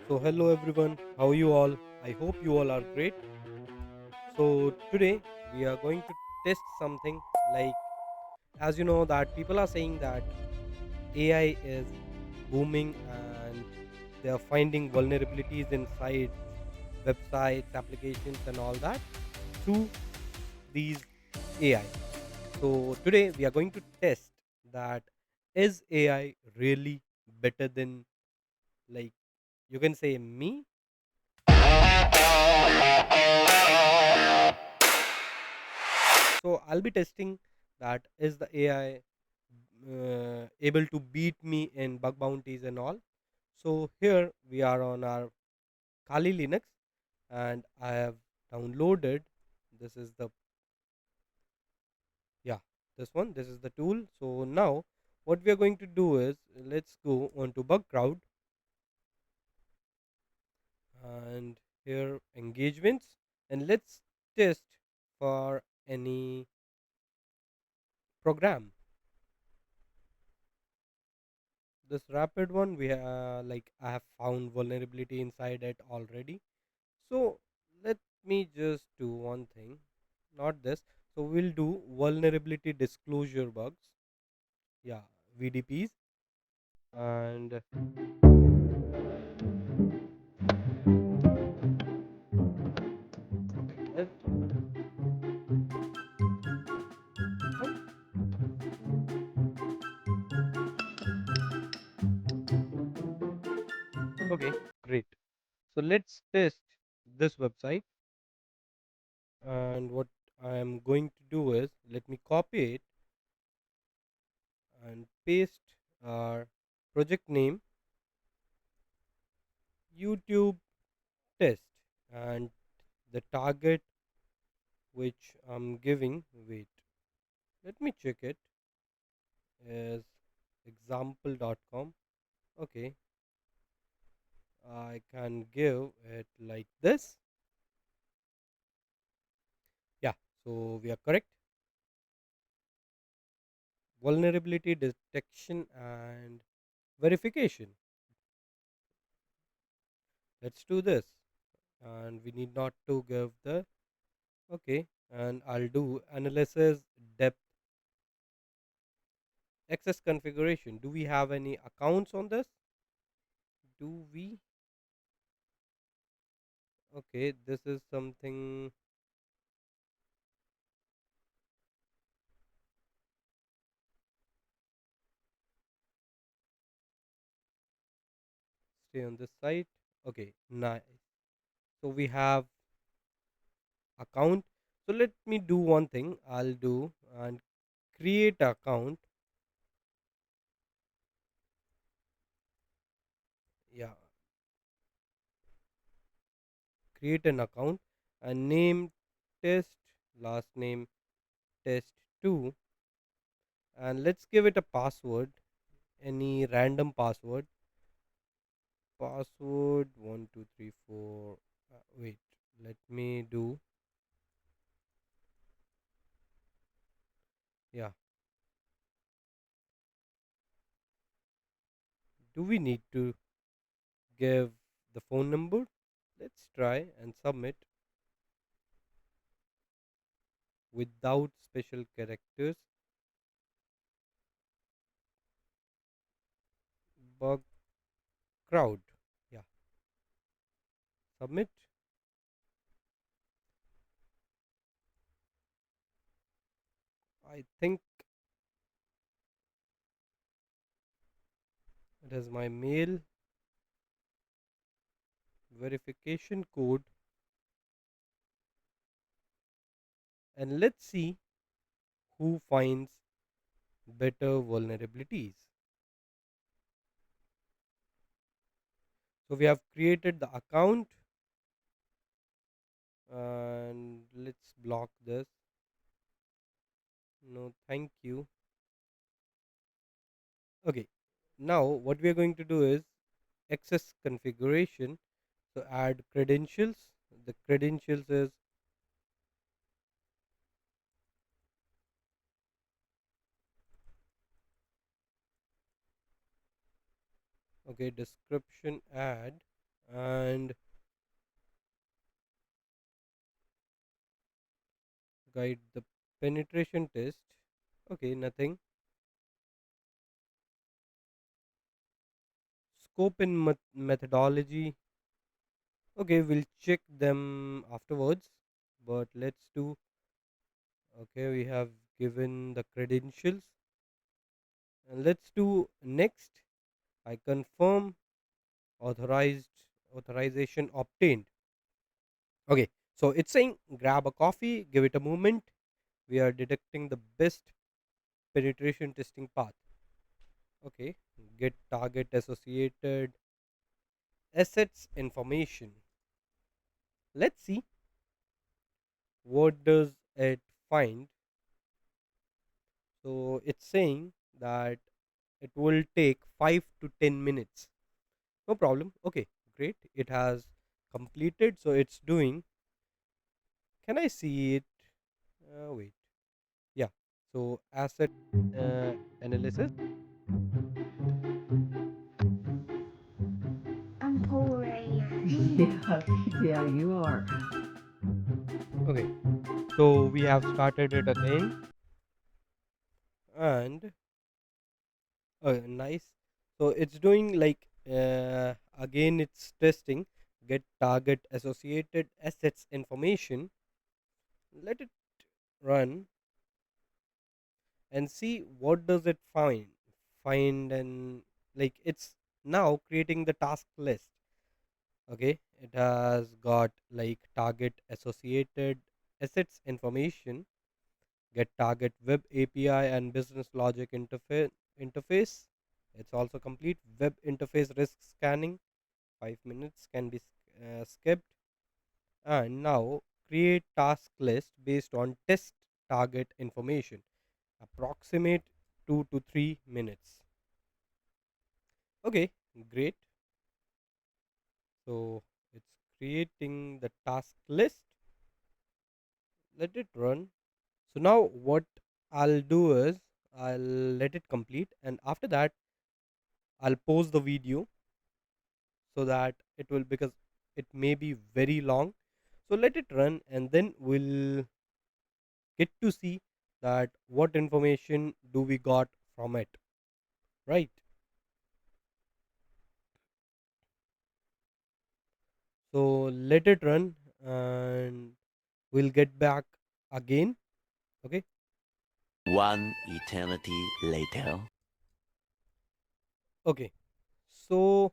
So, hello everyone, how are you all? I hope you all are great. So, today we are going to test something like, as you know, that people are saying that AI is booming and they are finding vulnerabilities inside websites, applications, and all that through these AI. So, today we are going to test that is AI really better than, like, you can say me. So I'll be testing that is the AI able to beat me in bug bounties and all. So here we are on our Kali Linux, and I have downloaded. This is the yeah this one. This is the tool. So now what we are going to do is let's go on to bug crowd, and here engagements, and let's test for any program. This rapid one, we like I have found vulnerability inside it already. So let me just do one thing, not this. So we'll do vulnerability disclosure bugs, yeah, VDPs, and okay, great. So let's test this website, and what I am going to do is let me copy it and paste our project name, YouTube test, and the target which I'm giving, wait, let me check it, is example.com. Okay, I can give it like this. Yeah, so we are correct. Vulnerability detection and verification. Let's do this. And we need not to give the, okay, and I'll do analysis depth access configuration. Do we have any accounts on this? Do we? Okay, this is something. Stay on this site. Okay, nice. So we have account. So let me do one thing. I'll do and create account. Yeah, create an account and name test, last name test 2, and let's give it a password, any random password. Password 1234. Wait, let me do, yeah. Do we need to give the phone number? Let's try and submit without special characters. Bug crowd. Yeah, submit. I think it is my mail verification code, and let's see who finds better vulnerabilities. So we have created the account, and let's block this. No, thank you. Okay, now what we are going to do is access configuration. So add credentials. The credentials is, okay, description add, and guide the penetration test. Okay, nothing. Scope and methodology. Okay, we'll check them afterwards. But let's do. Okay, we have given the credentials. And let's do next. I confirm authorized authorization obtained. Okay, so it's saying grab a coffee, give it a moment. We are detecting the best penetration testing path. Okay, get target associated assets information. Let's see what does it find. So it's saying that it will take 5 to 10 minutes. No problem. Okay, great. It has completed. So it's doing. Can I see it? Wait. Yeah. So asset uh, analysis. I'm pouring. Yeah, yeah, you are. Okay. So we have started it again. And nice. So it's doing like again it's testing get target associated assets information. Let it run and see what does it find and like it's now creating the task list. Okay, it has got like target associated assets information, get target web api and business logic interface. It's also complete web interface risk scanning. 5 minutes can be skipped. And now create task list based on test target information, approximate 2 to 3 minutes. Okay, great. So it's creating the task list. Let it run. So now what I'll do is I'll let it complete, and after that I'll pause the video so that it will, because it may be very long. So let it run and then we'll get to see that what information do we got from it, right? So let it run and we'll get back again. Okay. One eternity later. Okay, so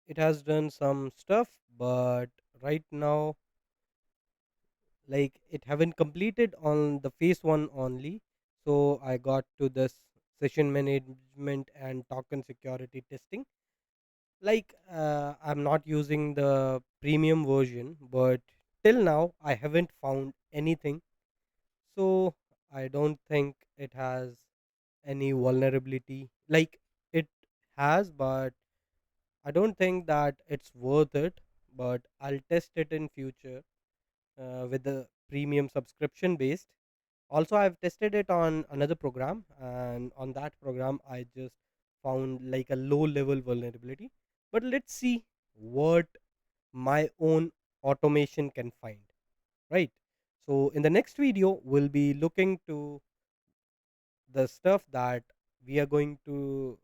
it has done some stuff, but right now like it haven't completed on the phase 1 only. So I got to this session management and token security testing. Like I'm not using the premium version, but till now I haven't found anything. So I don't think it has any vulnerability. Like it has, but I don't think that it's worth it. But I'll test it in future with the premium subscription based. Also, I've tested it on another program, and on that program I just found like a low level vulnerability. But let's see what my own automation can find, right? So in the next video we'll be looking to the stuff that we are going to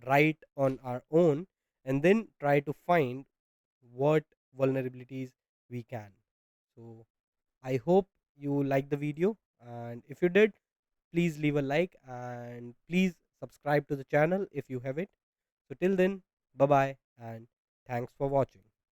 write on our own, and then try to find what vulnerabilities we can. So I hope you like the video, and if you did, please leave a like and please subscribe to the channel if you haven't. So till then, bye bye and thanks for watching.